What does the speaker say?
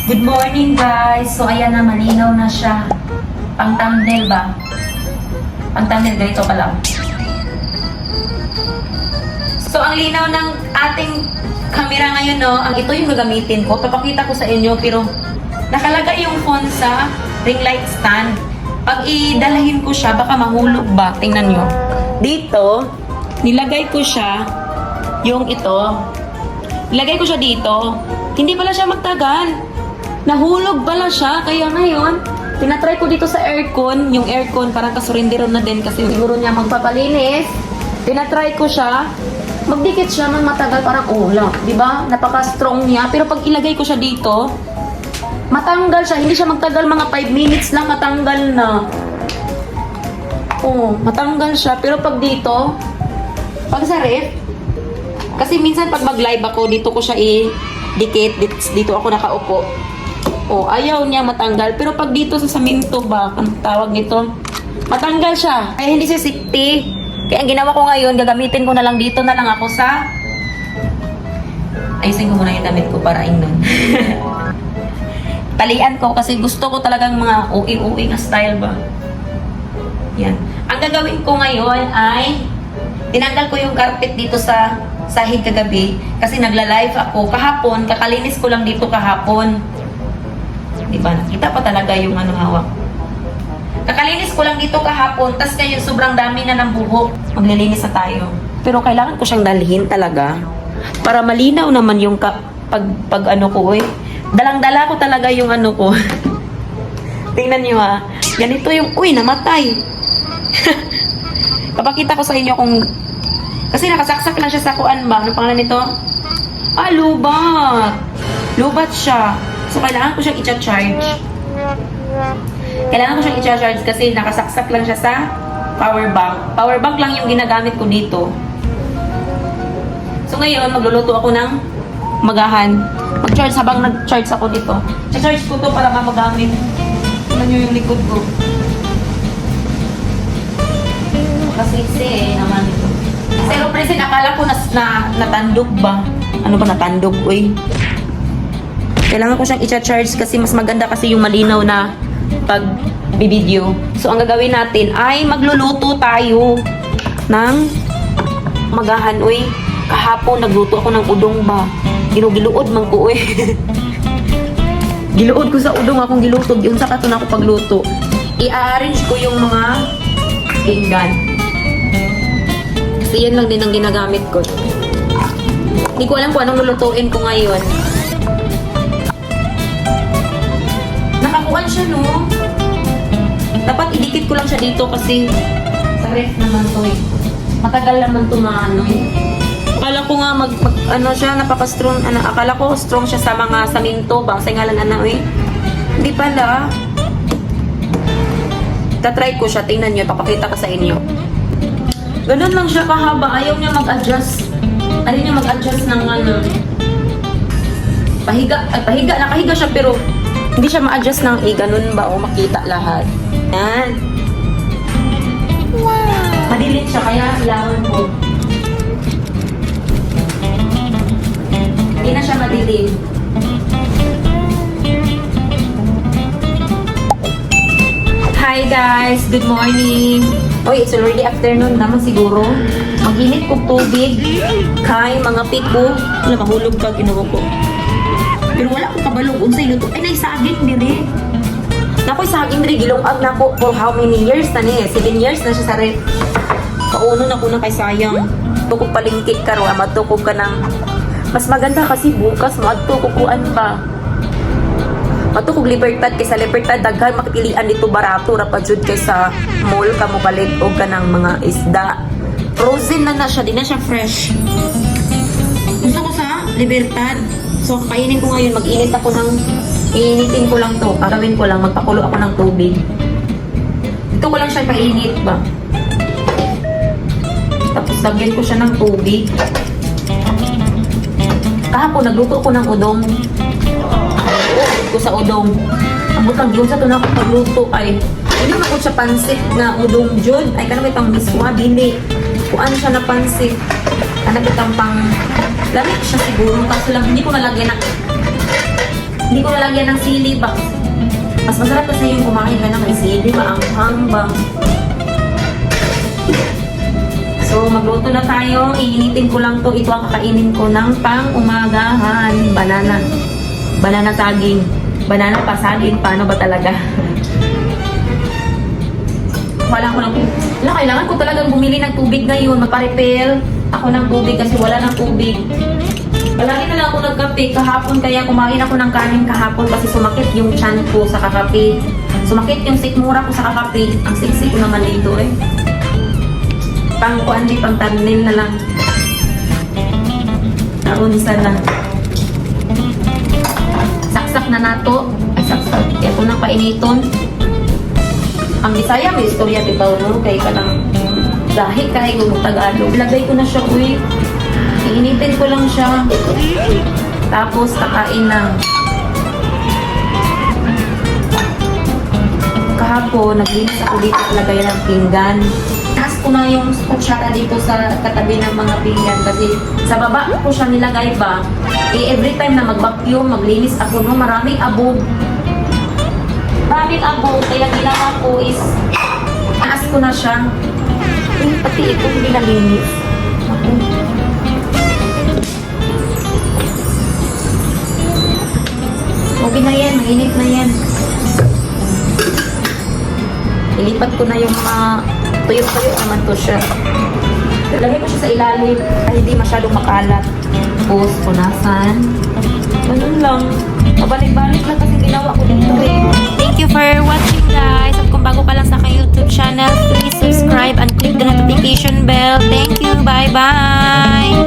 Good morning guys! So ayan na, malinaw na siya. Pang thumbnail ba? Pang thumbnail, ganito pa lang. So ang linaw ng ating camera ngayon, no? Ito yung gagamitin ko. Papakita ko sa inyo, pero nakalagay yung phone sa ring light stand. Pag idalahin ko siya, baka mahulog ba? Tingnan nyo. Dito, nilagay ko siya, yung ito. Nilagay ko siya dito. Hindi pala siya magtagal. Nahulog pala siya, kaya ngayon, tinatry ko dito sa aircon, yung aircon parang kasurindero na din kasi siguro niya magpapalinis. Tinatry ko siya, magdikit siya ng matagal parang ulam, di ba? Napaka-strong niya, pero pag ilagay ko siya dito, matanggal siya, hindi siya magtagal, mga 5 minutes lang matanggal na. Oh, matanggal siya, pero pag dito, pag sa ref, kasi minsan pag mag-live ako, dito ko siya i-dikit, dito ako nakaupo. Oh, ayaw niya matanggal. Pero pag dito sa saminto ba, ang tawag nito, matanggal siya. Kaya hindi siya sikti. Kaya ang ginawa ko ngayon, gagamitin ko na lang dito na lang ako sa... Ayusin ko muna yung damit ko para ingnon. Talian ko kasi gusto ko talagang mga uwi-uwi na style ba. Yan. Ang gagawin ko ngayon ay tinanggal ko yung carpet dito sa sahig kagabi kasi nagla-live ako. Kahapon, kakalinis ko lang dito kahapon. Diba? Nakita pa talaga yung ano hawak. Kakalinis ko lang dito kahapon, tas ngayon sobrang dami na ng buhok. Maglilinis na tayo. Pero kailangan ko siyang dalhin talaga para malinaw naman yung pag ano ko eh. Dalang-dala ko talaga yung ano ko. Tingnan niyo ha. Ganito yung, uy, namatay. Papakita ko sa inyo kung, kasi nakasaksak lang siya sa kuan ba? Ano pangalan nito? Ah, lubat. Lubat siya. So, kailangan ko siyang i-charge. Kailangan ko siyang i-charge kasi nakasaksak lang siya sa power bank. Power bank lang yung ginagamit ko dito. So, ngayon, magluluto ako ng magahan. Mag-charge habang nag-charge ako dito. I-charge ko to para magamit. Tignan nyo yung likod ko. Kasi naman ito. Pero present, akala ko natandog ba? Ano ba natandog, uy? Kailangan ko siyang i-charge kasi mas maganda kasi yung malinaw na pag-video. So, ang gagawin natin ay magluluto tayo ng magahan. Uy, kahapon nagluto ako ng udong ba? Giluod man ko, uy. Giluod ko sa udong akong gilutog. Yun sa kato na ako pagluto. I-arrange ko yung mga pinggan. Kasi yan lang din ang ginagamit ko. Hindi ko alam kung anong lulutuin ko ngayon. Nakakuan siya, no? Dapat idikit ko lang siya dito kasi sa ref naman to eh. Matagal naman to na ano eh. Akala ko nga ano siya, napaka-strong, akala ko strong siya sa mga saminto ba? Sa ngalan ano eh. Hindi pala. Tatry ko siya, tingnan nyo, papakita ko sa inyo. Ganun lang siya kahaba, ayaw niya mag-adjust. Ayaw niya mag-adjust ng ano. Nakahiga siya pero hindi siya ma-adjust ng ganun ba o makita lahat. Yan. Wow! Madilim siya kaya kailangan ko. Hindi na siya madilim. Hi guys! Good morning! Oy, it's already afternoon naman siguro. Mag-init kong tubig. Kay mga piko. Wala, mahulog ka, ginawa ko. Pero wala akong kabalog. Unsay luto. Ay, naisaging diri. Nako'y saging diri. Gilungag na ko for how many years na niya? 7 years na siya sa ref. Pauno na ko na kay sayang. Tukog palingkit ka ro. Matukog ka ng... Mas maganda kasi bukas matukog-kuan pa. Matukog libertad kaysa libertad. Daghan makipilian dito barato. Rapajud kaysa mall ka mo palit o ka ng mga isda. Frozen na siya. Di na siya fresh. Gusto ko sa libertad. So, kainin ko ngayon, mag-init ako ng, iinitin ko lang to. Gagawin ko lang, magpakulo ako ng tubig. Ito ko lang siya painit ba. Tapos, lagyan ko siya ng tubig. Kahapon, nagluto ko ng udong. Ko sa udong. Ang butang yun sa ito na ako pagluto ay, hindi ako siya pansit na udong jud. Ay, kanang itang miswa, dili. Kuan siya na pansit. Kanang itang pang lamig siya siguro. Kaso lang, hindi ko nalagyan ng Hindi ko nalagyan ng sili ba? Mas masarap kasi yung kumain ka ng may sili, maanghang ba? So, magluto na tayo. Iinitin ko lang to. Ito ang kakainin ko ng pang-umagahan. Banana. Banana saging. Banana pa saging. Paano ba talaga? Wala ko lang. Kailangan ko talagang bumili ng tubig ngayon. Magpa-refill ako ng tubig kasi wala ng tubig. Palagi na lang ako nagkape kahapon. Kaya kumain ako ng kanin kahapon kasi sumakit yung tiyan ko sa kakape. Sumakit yung sikmura ko sa kakape. Ang siksik ko naman dito eh. Pang-kuan di pang thumbnail na lang. Naunsa na. Saksak na nato. Ay, saksak. Kaya ko nang painiton. Ang Bisaya, may istorya di ba, no? Kaya ka lang dahil kahit kung Tagalog. Lagay ko na siya, uy. Iinitin ko lang siya. Tapos, kakain na. Kahapon, naglinis ako dito sa lagay ng pinggan. Taas ko na yung kutsara dito sa katabi ng mga pinggan kasi sa baba ko siya nilagay ba. Eh, every time na mag-vacuum, maglinis ako, no, maraming abog. Maraming abog, kaya ginawa ko is taas ko na siya. Eh, pati ito hindi nalinis. Okay na yan, mainit na yan. Ilipat ko na yung mga tuyo-tuyo naman to siya. Lagay ko siya sa ilalim ay hindi masyadong makalat. Tapos, punasan. Ganun lang. Pabalik-balik lang kasi ginawa ko dito eh. Thank you for watching, guys. At kung bago ka lang sa aking YouTube channel, please subscribe and click the notification bell. Thank you. Bye-bye.